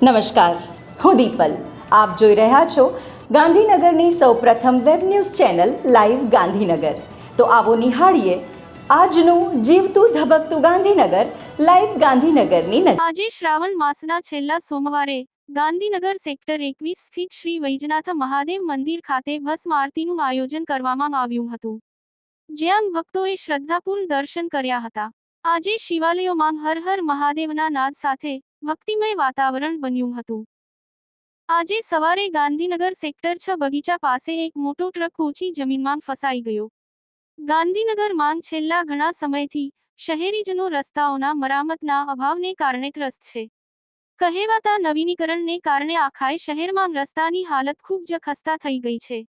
નમસ્કાર, હું દીપલ. આપ જોઈ રહ્યા છો ગાંધીનગરની સૌપ્રથમ web news channel live Gandhinagar. તો આવો નિહાળીએ આજનું જીવતું ધબકતું ગાંધીનગર લાઈવ ગાંધીનગરની નજર. આજે શ્રાવણ માસના છેલ્લા સોમવારે ગાંધીનગર સેક્ટર 21 સ્થિત શ્રી વૈજનાથ મહાદેવ મંદિર ખાતે ભસ્મ આરતીનું આયોજન કરવામાં આવ્યું હતું, જ્યાં ભક્તોએ શ્રદ્ધાપૂર્ણ દર્શન કર્યા હતા. આજે શિવાલયોમાં હર હર મહાદેવના નાદ સાથે ભક્તિમય વાતાવરણ બન્યું હતું. આજે સવારે ગાંધીનગર સેક્ટર 6 બગીચા પાસે એક મોટો ટ્રક ઊંચી જમીનમાં ફસાઈ ગયો. ગાંધીનગરમાં છેલ્લા ઘણા સમયથી શહેરીજનો રસ્તાઓના મરામતના અભાવને કારણે ત્રસ્ત છે. કહેવાતા નવીનીકરણને કારણે આખાય શહેરમાં રસ્તાની હાલત ખૂબ જ ખસ્તા થઈ ગઈ છે.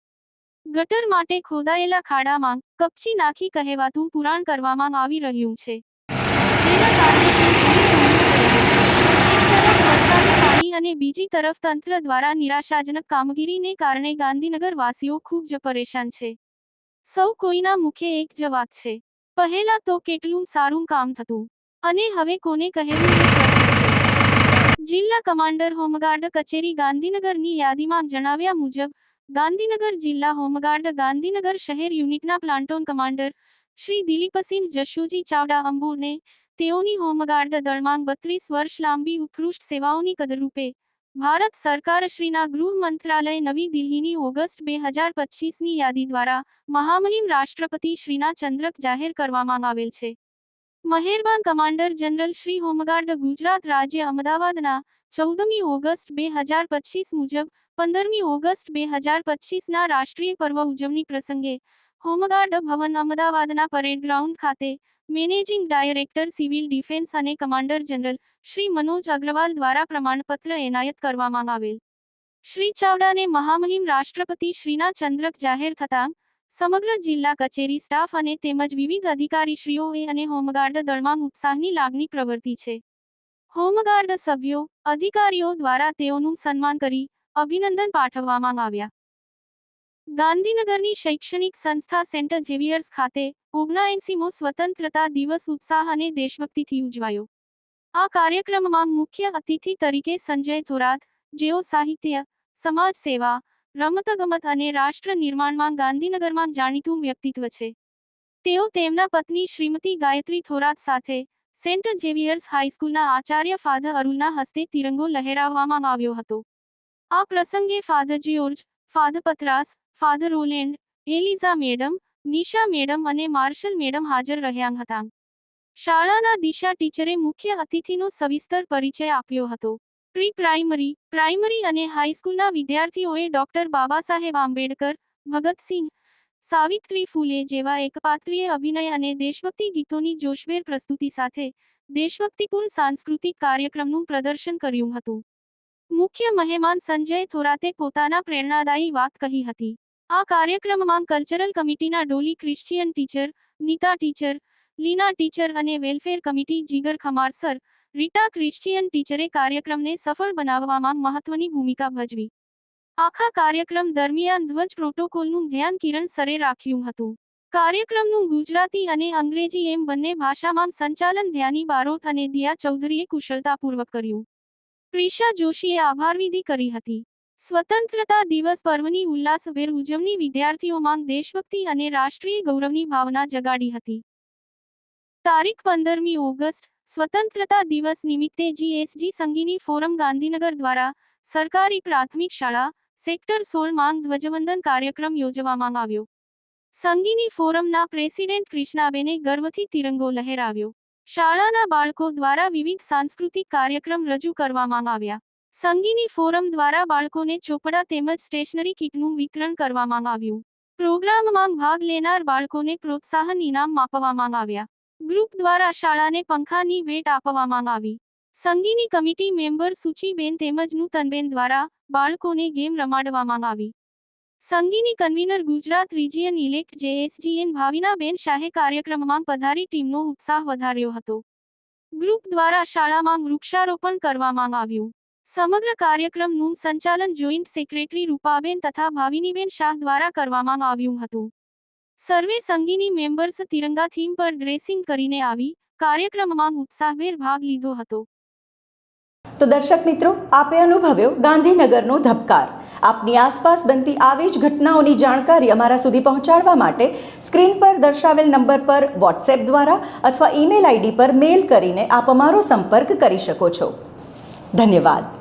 ગટર માટે ખોદાયેલા ખાડામાં કપચી નાખી કહેવાતું પુરાણ કરવામાં આવી રહ્યું છે, જેના કારણે પાણી અને બીજી તરફ તંત્ર દ્વારા નિરાશાજનક કામગીરીને કારણે ગાંધીનગર વાસીઓ ખૂબ જ પરેશાન છે. સૌ કોઈના મુખે એક જ વાત છે, પહેલા તો કેટલું સારું કામ થતું અને હવે કોને કહેવું તે પ્રશ્ન છે. જિલ્લા કમાન્ડર હોમગાર્ડ કચેરી ગાંધીનગરની યાદીમાં જણાવ્યા મુજબ ગાંધીનગર જિલ્લા હોમગાર્ડ ગાંધીનગર શહેર યુનિટના પ્લાન્ટોન કમાન્ડર શ્રી દિલીપસિંહ જશોજી ચાવડા અંબુરને તેઓની હોમગાર્ડ દળમાં 32 વર્ષ લાંબી ઉત્કૃષ્ટ સેવાઓની કદરૂપે ભારત સરકારશ્રીના ગૃહ મંત્રાલય નવી દિલ્હીની ઓગસ્ટ 2025ની યાદી દ્વારા મહામહિમ રાષ્ટ્રપતિ શ્રીના ચંદ્રક જાહેર કરવામાં આવેલ છે. મહેરબાન commander general Shri home guard Gujarat રાજ્ય અમદાવાદના 14મી ઓગસ્ટ 2025 મુજબ 15મી ઓગસ્ટ 2025ના રાષ્ટ્રીય પર્વ ઉજવણી પ્રસંગે હોમગાર્ડ ભવન અમદાવાદના પરેડ ગ્રાઉન્ડ ખાતે મેનેજિંગ ડાયરેક્ટર સિવિલ ડિફેન્સ અને કમાન્ડર જનરલ શ્રી મનોજ અગ્રવાલ દ્વારા પ્રમાણપત્ર એનાયત કરવામાં આવેલ. શ્રી ચાવડાને મહામહિમ રાષ્ટ્રપતિ શ્રીના ચંદ્રક જાહેર થતાં સમગ્ર જિલ્લા કચેરી સ્ટાફ અને તેમજ વિવિધ અધિકારીશ્રીઓએ અને હોમગાર્ડ દળમાં ઉત્સાહની લાગણી પ્રવર્તી છે. હોમગાર્ડ સભ્યો, અધિકારીઓ દ્વારા તેઓનું સન્માન કરી અભિનંદન પાઠવવામાં આવ્યા. ગાંધીનગરની શૈક્ષણિક સંસ્થા સેન્ટ ઝેવિયર્સ ખાતે 79મો સ્વતંત્રતા દિવસ ઉત્સાહ અને દેશભક્તિથી ઉજવાયો. આ કાર્યક્રમમાં મુખ્ય અતિથિ તરીકે સંજય થોરાત, જેઓ સાહિત્ય, સમાજ સેવા, રમતગમત અને રાષ્ટ્ર નિર્માણમાં ગાંધીનગરમાં જાણીતું વ્યક્તિત્વ છે. તેઓ તેમના પત્ની શ્રીમતી ગાયત્રી થોરાત સાથે સેન્ટ ઝેવિયર્સ હાઈસ્કૂલના આચાર્ય ફાધર અરુલના હસ્તે તિરંગો લહેરાવવામાં આવ્યો હતો. આ પ્રસંગે father George, father Patras, father Roland, Eliza madam, Nisha madam અને માર્શલ મેડમ હાજર રહ્યા હતા. શાળાના દિશા ટીચરે મુખ્ય અતિથિનો સવિસ્તર પરિચય આપ્યો હતો. પ્રી પ્રાઇમરી, પ્રાઇમરી અને હાઈસ્કૂલના વિદ્યાર્થીઓએ ડોક્ટર બાબાસાહેબ આંબેડકર, ભગતસિંહ, સાવિત્રી ફૂલે જેવા એકપાત્રીય અભિનય અને દેશભક્તિ ગીતોની જોશભેર પ્રસ્તુતિ સાથે દેશભક્તિપૂર્ણ સાંસ્કૃતિક કાર્યક્રમનું પ્રદર્શન કર્યું હતું. મુખ્ય મહેમાન સંજય થોરાતે પોતાના પ્રેરણાદાયી વાત કહી હતી. આ કાર્યક્રમમાં કલ્ચરલ કમિટીના ડોલી ક્રિશ્ચિયન ટીચર, નીતા ટીચર, લીના ટીચર અને વેલફેર કમિટી જીગર ખમાર સર, રીટા ક્રિશ્ચિયન ટીચરે કાર્યક્રમને સફળ બનાવવામાં મહત્વની ભૂમિકા ભજવી. આખા કાર્યક્રમ દરમિયાન ધ્વજ પ્રોટોકોલનું ધ્યાન કિરણ સરે રાખ્યું હતું. કાર્યક્રમનું ગુજરાતી અને અંગ્રેજી એમ બંને ભાષામાં સંચાલન ધ્યાની બારોટ અને દિયા ચૌધરીએ કુશળતાપૂર્વક કર્યું. પ્રિશા જોશીએ આભારવિધિ કરી હતી. સ્વતંત્રતા દિવસ પર્વની ઉલ્લાસભેર ઉજવણી વિદ્યાર્થીઓમાં દેશભક્તિ અને રાષ્ટ્રીય ગૌરવની ભાવના જગાડી હતી. તારીખ 15મી ઓગસ્ટ સ્વતંત્રતા દિવસ નિમિત્તે જીએસજી સંગીની ફોરમ ગાંધીનગર દ્વારા સરકારી પ્રાથમિક શાળા સેક્ટર 16માં ધ્વજવંદન કાર્યક્રમ યોજવામાં આવ્યો. સંગીની ફોરમના પ્રેસિડેન્ટ કૃષ્ણાબેને ગર્વથી તિરંગો લહેરાવ્યો. શાળાના બાળકો દ્વારા વિવિધ સાંસ્કૃતિક કાર્યક્રમ રજૂ કરવામાં આવ્યા. સંગીની ફોરમ દ્વારા બાળકોને ચોપડા તેમજ સ્ટેશનરી કીટનું વિતરણ કરવામાં આવ્યું. પ્રોગ્રામમાં ભાગ લેનાર બાળકોને પ્રોત્સાહન ઇનામ આપવામાં આવ્યા. ગ્રુપ દ્વારા શાળાને પંખાની ભેટ આપવામાં આવી. સંગીની કમિટી મેમ્બર સુચીબેન તેમજ નૂતનબેન દ્વારા બાળકોને ગેમ રમાડવામાં આવી. સંગીની convener Gujarat region elect JSGN ભાવિનાબેન શાહે કાર્યક્રમમાં પધારી ટીમનો ઉત્સાહ વધાર્યો હતો. ગ્રુપ દ્વારા શાળામાં વૃક્ષારોપણ કરવામાં આવ્યું. સમગ્ર કાર્યક્રમનું સંચાલન જોઈન્ટ સેક્રેટરી રૂપાબેન તથા ભાવિનીબેન શાહ દ્વારા કરવામાં આવ્યું હતું. સર્વે સંગીની મેમ્બર્સ તિરંગા થીમ પર ડ્રેસિંગ કરીને આવી કાર્યક્રમમાં ઉત્સાહભેર ભાગ લીધો હતો. તો દર્શક મિત્રો, આપે અનુભવ્યો ગાંધીનગરનો ધબકાર. આપની આસપાસ બનતી આવી જ ઘટનાઓની જાણકારી અમારા સુધી પહોંચાડવા માટે સ્ક્રીન પર દર્શાવેલ નંબર પર વોટ્સએપ દ્વારા અથવા ઈમેલ આઈડી પર મેલ કરીને આપ અમારો સંપર્ક કરી શકો છો. ધન્યવાદ.